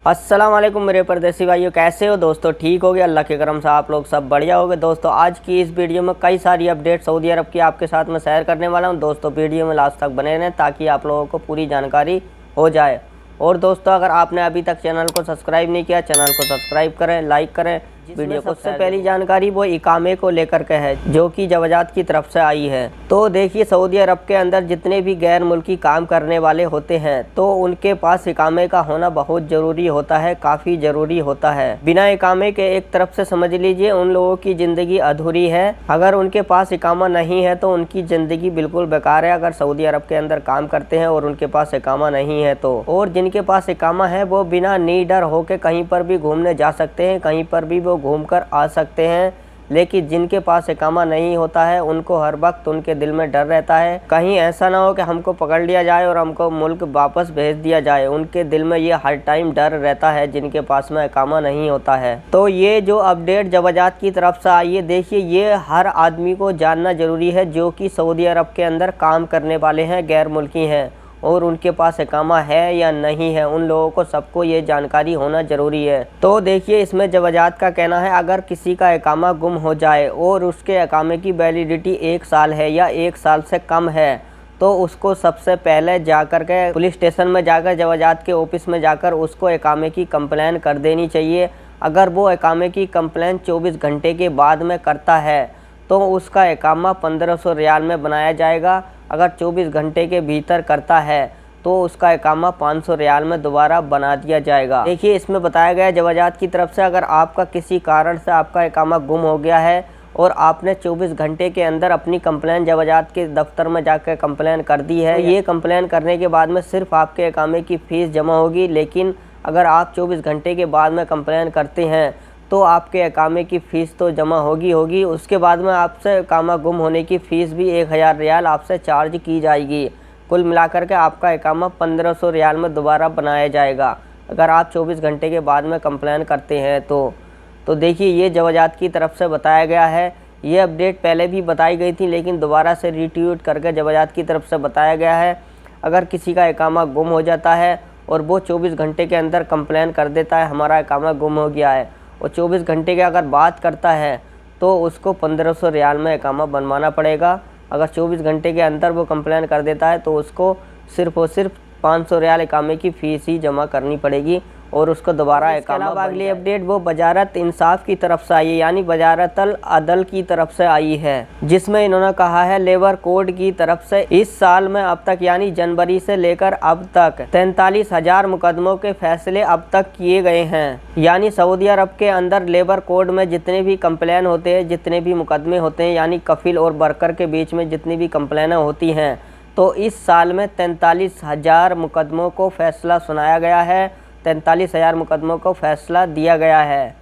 अस्सलाम वालेकुम मेरे परदेसी भाइयों, कैसे हो दोस्तों? ठीक हो गया? अल्लाह के करम से आप लोग सब बढ़िया हो गए। दोस्तों आज की इस वीडियो में कई सारी अपडेट सऊदी अरब की आपके साथ में शेयर करने वाला हूं। दोस्तों वीडियो में लास्ट तक बने रहें ताकि आप लोगों को पूरी जानकारी हो जाए। और दोस्तों अगर आपने अभी तक चैनल को सब्सक्राइब नहीं किया, चैनल को सब्सक्राइब करें, लाइक करें। वीडियो को सबसे पहली जानकारी वो इकामे को लेकर के है जो कि जवाजात की तरफ से आई है। तो देखिए सऊदी अरब के अंदर जितने भी गैर मुल्की काम करने वाले होते हैं तो उनके पास इकामे का होना बहुत ज़रूरी होता है, काफ़ी ज़रूरी होता है। बिना इकामे के एक तरफ से समझ लीजिए उन लोगों की ज़िंदगी अधूरी है। अगर उनके पास इकामा नहीं है तो उनकी ज़िंदगी बिल्कुल बेकार है अगर सऊदी अरब के अंदर काम करते हैं और उनके पास इकामा नहीं है तो। और जिनके पास इकामा है वो बिना निडर होकर कहीं पर भी घूमने जा सकते हैं, कहीं पर भी वो घूमकर आ सकते हैं। लेकिन जिनके पास इकामा नहीं होता है उनको हर वक्त उनके दिल में डर रहता है कहीं ऐसा ना हो कि हमको पकड़ लिया जाए और हमको मुल्क वापस भेज दिया जाए। उनके दिल में ये हर टाइम डर रहता है जिनके पास में इकामा नहीं होता है। तो ये जो अपडेट जवाजात की तरफ से आई है, देखिए ये हर आदमी को जानना जरूरी है जो कि सऊदी अरब के अंदर काम करने वाले हैं, गैर मुल्की हैं और उनके पास इकामा है या नहीं है। उन लोगों को सबको ये जानकारी होना ज़रूरी है। तो देखिए इसमें जवाजात का कहना है अगर किसी का इकामा गुम हो जाए और उसके इकामे की वैलिडिटी 1 साल है या 1 साल से कम है तो उसको सबसे पहले जाकर के पुलिस स्टेशन में जाकर जवाजात के ऑफिस में जाकर उसको इकामे की कंप्लेन कर देनी चाहिए। अगर वो इकामे की कंप्लेन 24 घंटे के बाद में करता है तो उसका इकामा 1500 रियाल में बनाया जाएगा। अगर 24 घंटे के भीतर करता है तो उसका इकामा 500 रियाल में दोबारा बना दिया जाएगा। देखिए इसमें बताया गया जवाजात की तरफ से अगर आपका किसी कारण से आपका इकामा गुम हो गया है और आपने 24 घंटे के अंदर अपनी कंप्लेन जवाजात के दफ्तर में जाकर कंप्लेन कर दी है, ये कंप्लेन करने के बाद में सिर्फ आपके इकामे की फ़ीस जमा होगी। लेकिन अगर आप 24 घंटे के बाद में कंप्लेन करते हैं तो आपके इकामे की फ़ीस तो जमा होगी। उसके बाद में आपसे इकामा गुम होने की फ़ीस भी 1000 रियाल आपसे चार्ज की जाएगी। कुल मिलाकर के आपका इकामा 1500 रियाल में दोबारा बनाया जाएगा अगर आप 24 घंटे के बाद में कंप्लेन करते हैं तो देखिए ये जवाजात की तरफ से बताया गया है। ये अपडेट पहले भी बताई गई थी लेकिन दोबारा से रिट्वीट करके जवाजात की तरफ से बताया गया है अगर किसी का इकामा गुम हो जाता है और वो 24 घंटे के अंदर कंप्लेन कर देता है हमारा इकामा गुम हो गया है और 24 घंटे के अगर बात करता है तो उसको 1500 रियाल में इकामा बनवाना पड़ेगा। अगर 24 घंटे के अंदर वो कंप्लेन कर देता है तो उसको सिर्फ और सिर्फ 500 रियाल इकामे की फ़ीस ही जमा करनी पड़ेगी और उसको दोबारा इकामा। अगली अपडेट वो वजारत इंसाफ की तरफ से आई है यानी वजारतल अदल की तरफ से आई है जिसमें इन्होंने कहा है लेबर कोड की तरफ से इस साल में अब तक यानी जनवरी से लेकर अब तक 43,000 मुकदमों के फैसले अब तक किए गए हैं। यानी सऊदी अरब के अंदर लेबर कोड में जितने भी कंप्लेन होते हैं, जितने भी मुकदमे होते हैं यानी कफिल और वर्कर के बीच में जितनी भी कंप्लेनें होती हैं तो इस साल में 43,000 मुकदमों को फैसला सुनाया गया है, 43,000 मुकदमों को फैसला दिया गया है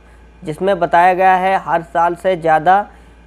जिसमें बताया गया है हर साल से ज़्यादा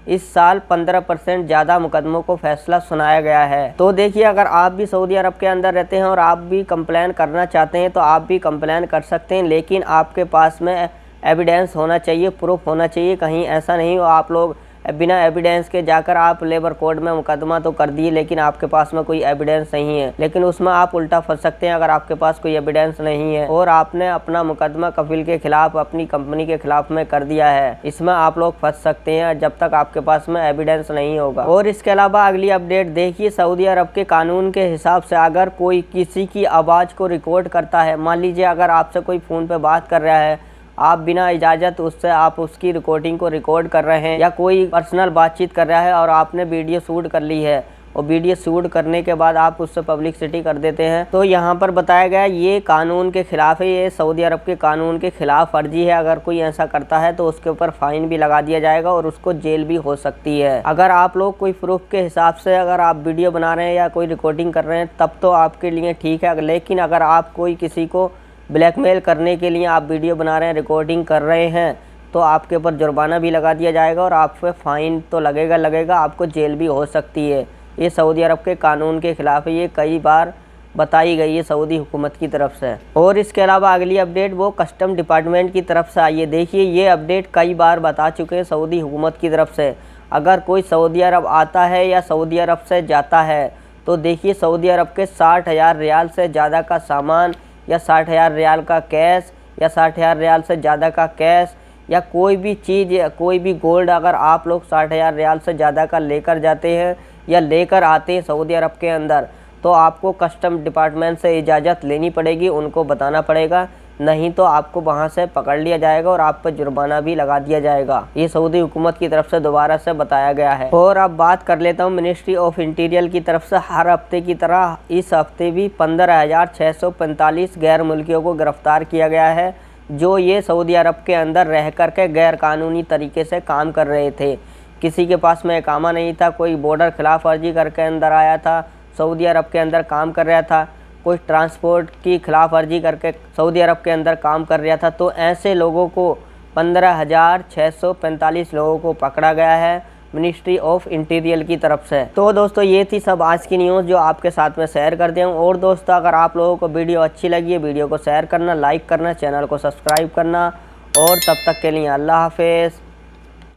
इस साल 15% ज़्यादा मुकदमों को फैसला सुनाया गया है। तो देखिए अगर आप भी सऊदी अरब के अंदर रहते हैं और आप भी कंप्लेन करना चाहते हैं तो आप भी कंप्लेन कर सकते हैं, लेकिन आपके पास में एविडेंस होना चाहिए, प्रूफ होना चाहिए। कहीं ऐसा नहीं हो आप लोग बिना एविडेंस के जाकर आप लेबर कोड में मुकदमा तो कर दिए लेकिन आपके पास में कोई एविडेंस नहीं है, लेकिन उसमें आप उल्टा फंस सकते हैं। अगर आपके पास कोई एविडेंस नहीं है और आपने अपना मुकदमा कफिल के खिलाफ अपनी कंपनी के खिलाफ में कर दिया है, इसमें आप लोग फंस सकते हैं जब तक आपके पास में एविडेंस नहीं होगा। और इसके अलावा अगली अपडेट देखिए सऊदी अरब के कानून के हिसाब से अगर कोई किसी की आवाज़ को रिकॉर्ड करता है, मान लीजिए अगर आपसे कोई फ़ोन पर बात कर रहा है, आप बिना इजाज़त उससे आप उसकी रिकॉर्डिंग को रिकॉर्ड कर रहे हैं या कोई पर्सनल बातचीत कर रहा है और आपने वीडियो शूट कर ली है और वीडियो शूट करने के बाद आप उससे पब्लिसिटी कर देते हैं तो यहाँ पर बताया गया ये कानून के खिलाफ है, ये सऊदी अरब के कानून के खिलाफ वर्जी है। अगर कोई ऐसा करता है तो उसके ऊपर फ़ाइन भी लगा दिया जाएगा और उसको जेल भी हो सकती है। अगर आप लोग कोई प्रूफ के हिसाब से अगर आप वीडियो बना रहे हैं या कोई रिकॉर्डिंग कर रहे हैं तब तो आपके लिए ठीक है, लेकिन अगर आप कोई किसी को ब्लैकमेल करने के लिए आप वीडियो बना रहे हैं, रिकॉर्डिंग कर रहे हैं तो आपके ऊपर जुर्माना भी लगा दिया जाएगा और आप पे फ़ाइन तो लगेगा, आपको जेल भी हो सकती है। ये सऊदी अरब के कानून के ख़िलाफ़ है, ये कई बार बताई गई है सऊदी हुकूमत की तरफ से। और इसके अलावा अगली अपडेट वो कस्टम डिपार्टमेंट की तरफ से आई है। देखिए ये अपडेट कई बार बता चुके हैं सऊदी हुकूमत की तरफ से अगर कोई सऊदी अरब आता है या सऊदी अरब से जाता है तो देखिए सऊदी अरब के 60,000 रियाल से ज़्यादा का सामान या 60,000 रियाल का कैश या 60,000 रियाल से ज़्यादा का कैश या कोई भी चीज़ या कोई भी गोल्ड अगर आप लोग 60,000 रियाल से ज़्यादा का लेकर जाते हैं या लेकर आते हैं सऊदी अरब के अंदर, तो आपको कस्टम डिपार्टमेंट से इजाज़त लेनी पड़ेगी, उनको बताना पड़ेगा, नहीं तो आपको वहाँ से पकड़ लिया जाएगा और आप पर जुर्माना भी लगा दिया जाएगा। ये सऊदी हुकूमत की तरफ से दोबारा से बताया गया है। और अब बात कर लेता हूँ मिनिस्ट्री ऑफ इंटीरियर की तरफ से हर हफ्ते की तरह इस हफ्ते भी 15,645 गैर मुल्कियों को गिरफ्तार किया गया है, जो ये सऊदी अरब के अंदर रह कर के गैर कानूनी तरीके से काम कर रहे थे। किसी के पास में इकामा नहीं था, कोई बॉर्डर खिलाफ वर्जी करके अंदर आया था, सऊदी अरब के अंदर काम कर रहा था, कोई ट्रांसपोर्ट की खिलाफ वर्जी करके सऊदी अरब के अंदर काम कर रहा था। तो ऐसे लोगों को 15,645 लोगों को पकड़ा गया है मिनिस्ट्री ऑफ इंटीरियर की तरफ से। तो दोस्तों ये थी सब आज की न्यूज़ जो आपके साथ में शेयर कर दिया हूँ। और दोस्तों अगर आप लोगों को वीडियो अच्छी लगी है, वीडियो को शेयर करना, लाइक करना, चैनल को सब्सक्राइब करना। और तब तक के लिए अल्लाह हाफिज़।